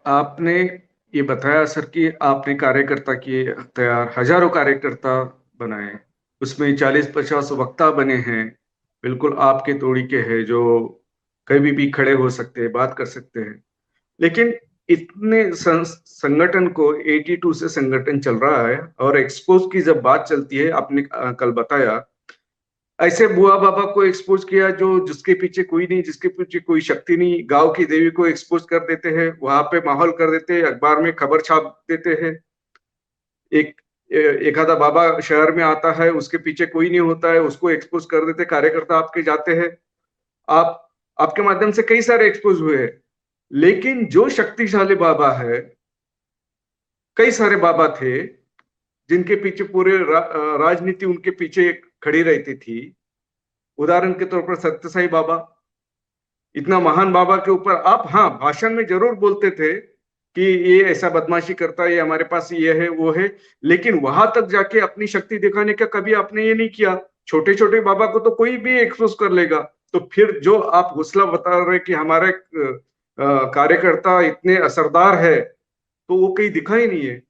आपने ये बताया सर कि आपने कार्यकर्ता किए तैयार, हजारों कार्यकर्ता बनाए, उसमें 40-50 वक्ता बने हैं, बिल्कुल आपके तोड़ी के हैं, जो कभी भी खड़े हो सकते हैं, बात कर सकते हैं। लेकिन इतने संगठन को 82 से संगठन चल रहा है, और एक्सपोज की जब बात चलती है, आपने कल बताया, ऐसे बुआ बाबा को एक्सपोज किया जो जिसके पीछे कोई नहीं, जिसके पीछे कोई शक्ति नहीं, गांव की देवी को एक्सपोज कर देते हैं, वहां पे माहौल कर देते हैं, अखबार में खबर छाप देते हैं। एक एक आधा बाबा शहर में आता है, उसके पीछे कोई नहीं होता है, उसको एक्सपोज कर देते, कार्यकर्ता आपके जाते हैं। आप आपके माध्यम से कई सारे एक्सपोज हुए हैं। लेकिन जो शक्तिशाली बाबा है, कई सारे बाबा थे जिनके पीछे पूरे राजनीति उनके पीछे खड़ी रहती थी। उदाहरण के तौर पर सत्य साई बाबा, इतना महान बाबा के ऊपर आप, हाँ, भाषण में जरूर बोलते थे कि ये ऐसा बदमाशी करता है, ये हमारे पास ये है वो है, लेकिन वहां तक जाके अपनी शक्ति दिखाने का कभी आपने ये नहीं किया। छोटे छोटे बाबा को तो कोई भी एक्सपोज कर लेगा। तो फिर जो आप हौसला बता रहे कि हमारे कार्यकर्ता इतने असरदार है, तो वो कहीं दिखा ही नहीं है।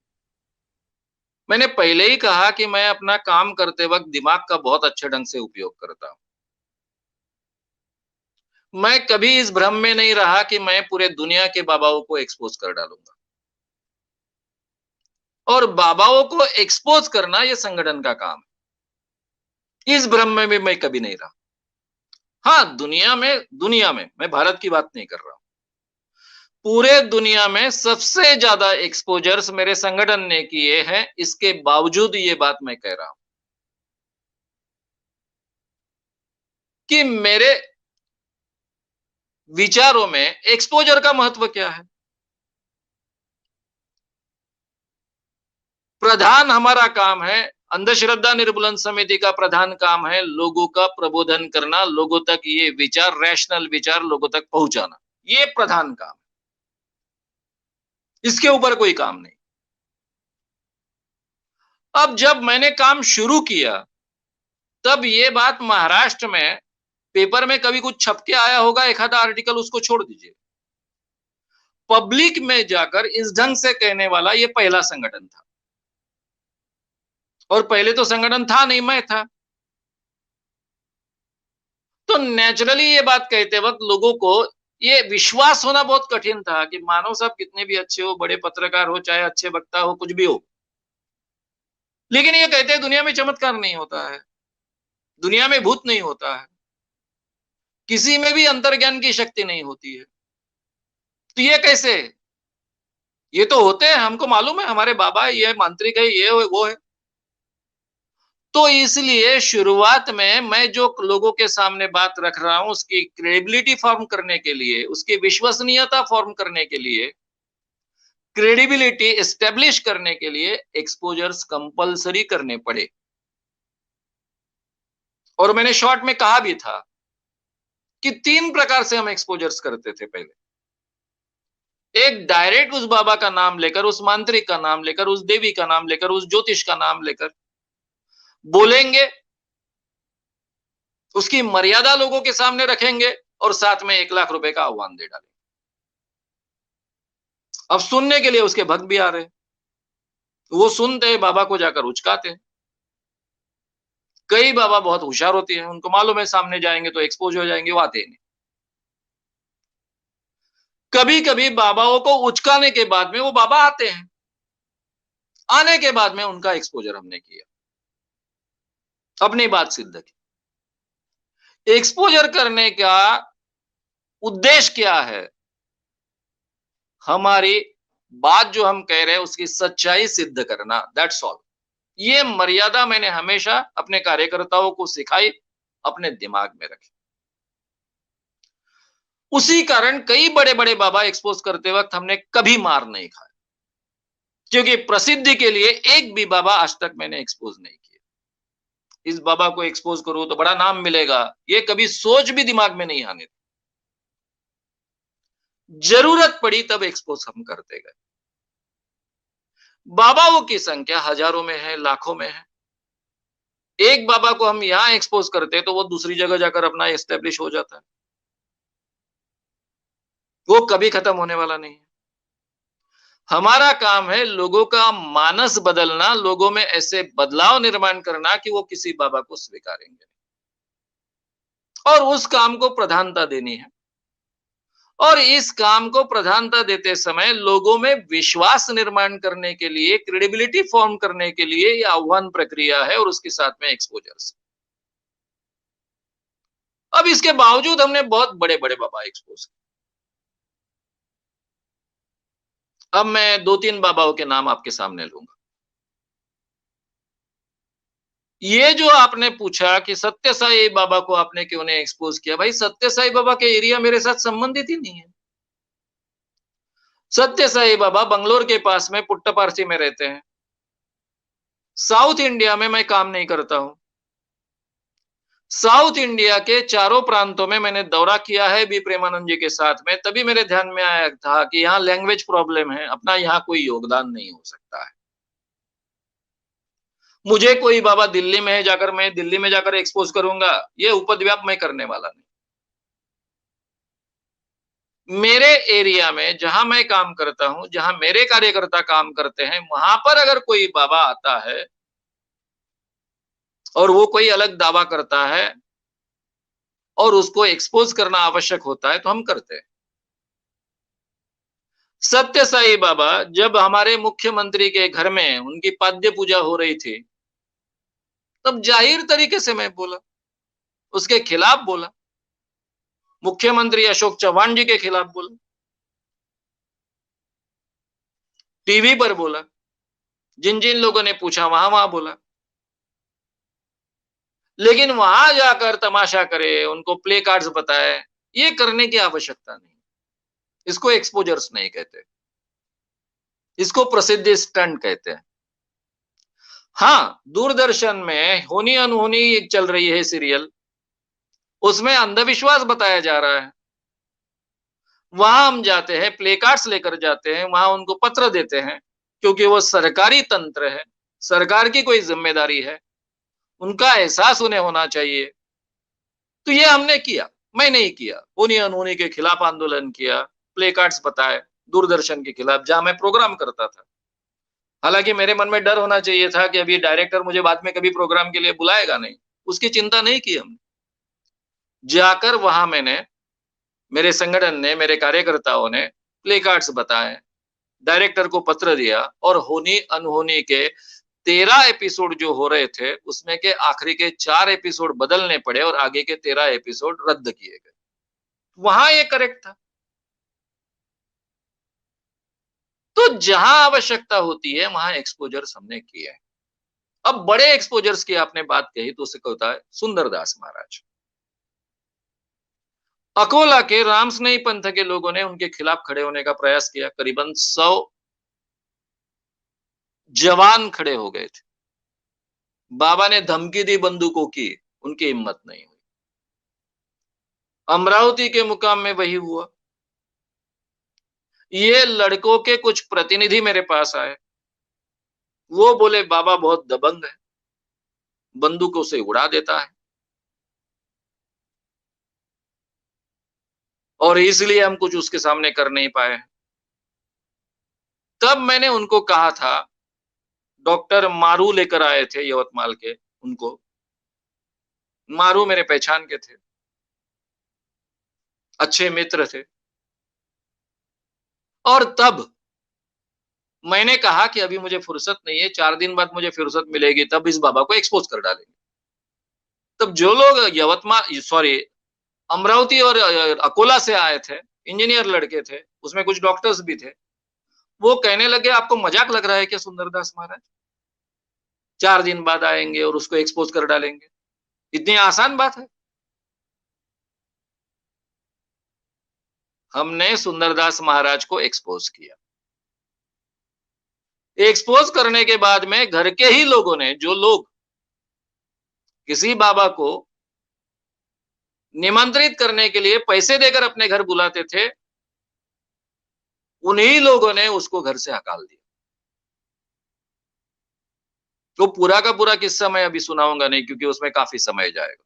मैंने पहले ही कहा कि मैं अपना काम करते वक्त दिमाग का बहुत अच्छे ढंग से उपयोग करता हूं। मैं कभी इस भ्रम में नहीं रहा कि मैं पूरे दुनिया के बाबाओं को एक्सपोज कर डालूंगा। और बाबाओं को एक्सपोज करना यह संगठन का काम है। इस भ्रम में भी मैं कभी नहीं रहा। हाँ, दुनिया में मैं भारत की बात नहीं कर रहा हूं। पूरे दुनिया में सबसे ज्यादा एक्सपोजर्स मेरे संगठन ने किए हैं, इसके बावजूद ये बात मैं कह रहा हूं कि मेरे विचारों में एक्सपोजर का महत्व क्या है। प्रधान हमारा काम है, अंधश्रद्धा निर्मूलन समिति का प्रधान काम है लोगों का प्रबोधन करना, लोगों तक ये विचार, रैशनल विचार लोगों तक पहुंचाना। ये प्रधान काम, इसके ऊपर कोई काम नहीं। अब जब मैंने काम शुरू किया, तब ये बात महाराष्ट्र में पेपर में कभी कुछ छप के आया होगा, एक आधा आर्टिकल, उसको छोड़ दीजिए। पब्लिक में जाकर इस ढंग से कहने वाला ये पहला संगठन था। और पहले तो संगठन था नहीं, मैं था। तो नेचुरली ये बात कहते वक्त लोगों को ये विश्वास होना बहुत कठिन था कि मानव साहब कितने भी अच्छे हो, बड़े पत्रकार हो, चाहे अच्छे वक्ता हो, कुछ भी हो, लेकिन ये कहते हैं दुनिया में चमत्कार नहीं होता है, दुनिया में भूत नहीं होता है, किसी में भी अंतर्ज्ञान की शक्ति नहीं होती है। तो ये कैसे? ये तो होते हैं, हमको मालूम है, हमारे बाबा ये मांत्रिक है, ये वो है। तो इसलिए शुरुआत में मैं जो लोगों के सामने बात रख रहा हूं, उसकी क्रेडिबिलिटी फॉर्म करने के लिए, उसकी विश्वसनीयता फॉर्म करने के लिए, क्रेडिबिलिटी एस्टेब्लिश करने के लिए एक्सपोजर्स कंपलसरी करने पड़े। और मैंने शॉर्ट में कहा भी था कि 3 प्रकार से हम एक्सपोजर्स करते थे पहले। एक, डायरेक्ट उस बाबा का नाम लेकर, उस मांत्रिक का नाम लेकर, उस देवी का नाम लेकर, उस ज्योतिष का नाम लेकर बोलेंगे, उसकी मर्यादा लोगों के सामने रखेंगे और साथ में 1 लाख रुपए का आह्वान दे डालेंगे। अब सुनने के लिए उसके भक्त भी आ रहे हैं, वो सुनते हैं, बाबा को जाकर उचकाते हैं। कई बाबा बहुत होशियार होते हैं, उनको मालूम है सामने जाएंगे तो एक्सपोज हो जाएंगे, वो आते ही नहीं। कभी कभी बाबाओं को उचकाने के बाद में वो बाबा आते हैं, आने के बाद में उनका एक्सपोजर हमने किया, अपनी बात सिद्ध की। एक्सपोजर करने का उद्देश्य क्या है? हमारी बात जो हम कह रहे हैं उसकी सच्चाई सिद्ध करना, दैट्स ऑल। ये मर्यादा मैंने हमेशा अपने कार्यकर्ताओं को सिखाई, अपने दिमाग में रखी। उसी कारण कई बड़े बड़े बाबा एक्सपोज करते वक्त हमने कभी मार नहीं खाया, क्योंकि प्रसिद्धि के लिए एक भी बाबा आज तक मैंने एक्सपोज नहीं किया। इस बाबा को एक्सपोज करो तो बड़ा नाम मिलेगा, ये कभी सोच भी दिमाग में नहीं आने दी। जरूरत पड़ी तब एक्सपोज हम करते गए। बाबाओं की संख्या हजारों में है, लाखों में है। एक बाबा को हम यहां एक्सपोज करते तो वो दूसरी जगह जाकर अपना एस्टेब्लिश हो जाता है, वो कभी खत्म होने वाला नहीं है। हमारा काम है लोगों का मानस बदलना, लोगों में ऐसे बदलाव निर्माण करना कि वो किसी बाबा को स्वीकारेंगे और उस काम को प्रधानता देनी है। और इस काम को प्रधानता देते समय लोगों में विश्वास निर्माण करने के लिए, क्रेडिबिलिटी फॉर्म करने के लिए ये आह्वान प्रक्रिया है और उसके साथ में एक्सपोजर्स। अब इसके बावजूद हमने बहुत बड़े-बड़े बाबा एक्सपोज किए। अब मैं 2-3 बाबाओं के नाम आपके सामने लूँगा। ये जो आपने पूछा कि सत्य साई बाबा को आपने क्यों नहीं एक्सपोज किया? भाई सत्य साई बाबा के एरिया मेरे साथ संबंधित ही नहीं है। सत्य साई बाबा बंगलोर के पास में पुट्टपार्थी में रहते हैं। साउथ इंडिया में मैं काम नहीं करता हूँ। साउथ इंडिया के चारों प्रांतों में मैंने दौरा किया है बी प्रेमानंद जी के साथ में, तभी मेरे ध्यान में आया था कि यहाँ लैंग्वेज प्रॉब्लम है, अपना यहाँ कोई योगदान नहीं हो सकता है। मुझे कोई बाबा दिल्ली में है, जाकर मैं दिल्ली में जाकर एक्सपोज करूंगा, ये उपद्व्याप मैं करने वाला नहीं। मेरे एरिया में जहां मैं काम करता हूं, जहां मेरे कार्यकर्ता काम करते हैं, वहां पर अगर कोई बाबा आता है और वो कोई अलग दावा करता है और उसको एक्सपोज करना आवश्यक होता है तो हम करते हैं। सत्य साई बाबा जब हमारे मुख्यमंत्री के घर में उनकी पाद्य पूजा हो रही थी, तब जाहिर तरीके से मैं बोला, उसके खिलाफ बोला, मुख्यमंत्री अशोक चौहान जी के खिलाफ बोला, टीवी पर बोला, जिन जिन लोगों ने पूछा वहां वहां बोला। लेकिन वहां जाकर तमाशा करे, उनको प्ले कार्ड्स बताए, ये करने की आवश्यकता नहीं। इसको एक्सपोजर्स नहीं कहते, इसको प्रसिद्धि स्टंट कहते हैं। हाँ, दूरदर्शन में होनी अनहोनी एक चल रही है सीरियल, उसमें अंधविश्वास बताया जा रहा है। वहां हम जाते हैं, प्ले कार्ड्स लेकर जाते हैं, वहां उनको पत्र देते हैं, क्योंकि वो सरकारी तंत्र है, सरकार की कोई जिम्मेदारी है, उनका एहसास उन्हें होना चाहिए। तो ये हमने किया, मैं नहीं किया। होनी अनहोनी के खिलाफ आंदोलन किया, प्ले कार्ड्स बताए, दूरदर्शन के खिलाफ जहां मैं प्रोग्राम करता था। हालांकि मेरे मन में डर होना चाहिए था कि अभी डायरेक्टर मुझे बाद में कभी प्रोग्राम के लिए बुलाएगा नहीं, उसकी चिंता नहीं की हमने। जाकर वहां मैंने, मेरे संगठन ने, मेरे कार्यकर्ताओं ने प्ले कार्ड्स बताए, डायरेक्टर को पत्र दिया और होनी अनहोनी के 13 एपिसोड जो हो रहे थे, उसमें के आखिरी के 4 एपिसोड बदलने पड़े और आगे के 13 एपिसोड रद्द किए गए। वहां ये करेक्ट था। तो जहां आवश्यकता होती है वहां एक्सपोजर्स हमने किए हैं। अब बड़े एक्सपोजर्स की आपने बात कही तो उससे होता है सुंदरदास महाराज। अकोला के रामस्नेही पंथ के लोगों ने उनके खिलाफ खड़े होने का प्रयास किया। करीबन 100 जवान खड़े हो गए थे। बाबा ने धमकी दी बंदूकों की, उनकी हिम्मत नहीं हुई। अमरावती के मुकाम में वही हुआ। ये लड़कों के कुछ प्रतिनिधि मेरे पास आए, वो बोले बाबा बहुत दबंग है, बंदूकों से उड़ा देता है और इसलिए हम कुछ उसके सामने कर नहीं पाए। तब मैंने उनको कहा था, डॉक्टर मारू लेकर आए थे यवतमाल के, उनको मारू मेरे पहचान के थे, अच्छे मित्र थे। और तब मैंने कहा कि अभी मुझे फुर्सत नहीं है, 4 दिन बाद मुझे फुर्सत मिलेगी, तब इस बाबा को एक्सपोज कर डालेंगे। तब जो लोग अमरावती और अकोला से आए थे, इंजीनियर लड़के थे, उसमें कुछ डॉक्टर्स भी थे, वो कहने लगे आपको मजाक लग रहा है क्या सुंदरदास महाराज? 4 दिन बाद आएंगे और उसको एक्सपोज कर डालेंगे, इतनी आसान बात है? हमने सुंदरदास महाराज को एक्सपोज किया। एक्सपोज करने के बाद में घर के ही लोगों ने, जो लोग किसी बाबा को निमंत्रित करने के लिए पैसे देकर अपने घर बुलाते थे, उन्हीं लोगों ने उसको घर से हकाल दिया। तो पूरा का पूरा किस्सा मैं अभी सुनाऊंगा नहीं, क्योंकि उसमें काफी समय जाएगा।